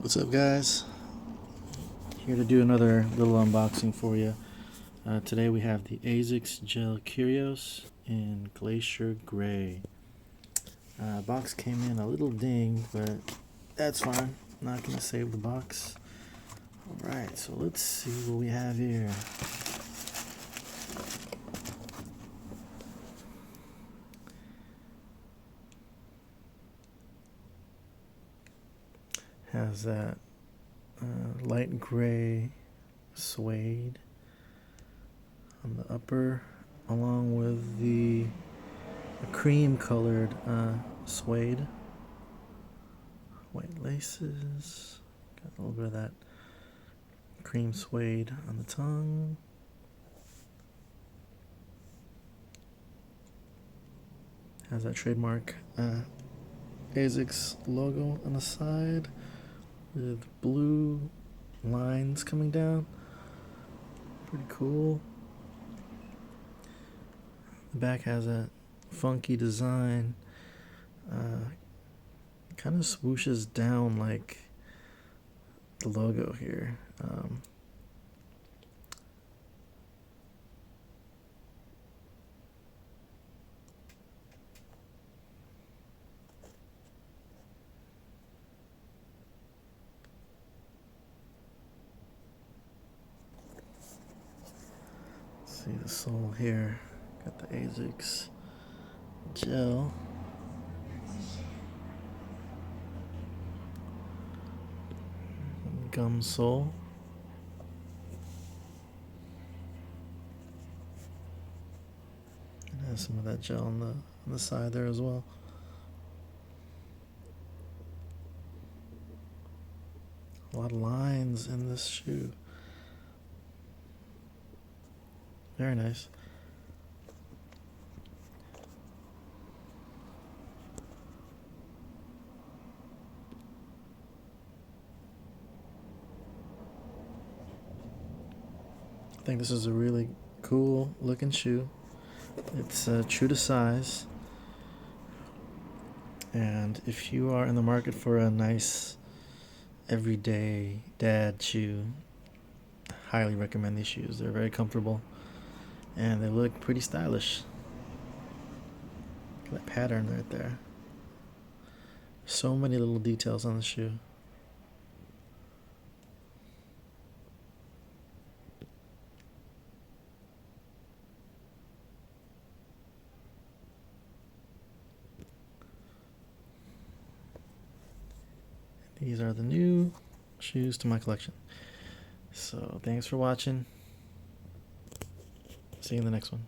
What's up, guys? Here to do another little unboxing for you. Today we have the Asics Gel Kyrios in Glacier Gray. Box came in a little dinged, but that's fine. Not going to save the box. Alright, so let's see what we have here. Has that light gray suede on the upper, along with the cream colored suede. White laces. Got a little bit of that cream suede on the tongue. Has that trademark Asics logo on the side with blue lines coming down. Pretty cool. The back has a funky design. Kind of swooshes down like the logo here. See the sole here. Got the Asics gel. Gum sole. It has some of that gel on the side there as well. A lot of lines in this shoe. Very nice. I think this is a really cool looking shoe. It's true to size. And if you are in the market for a nice everyday dad shoe, I highly recommend these shoes. They're very comfortable and they look pretty stylish. Look at that pattern right there. So many little details on the shoe. These are the new shoes to my collection. So thanks for watching. See you in the next one.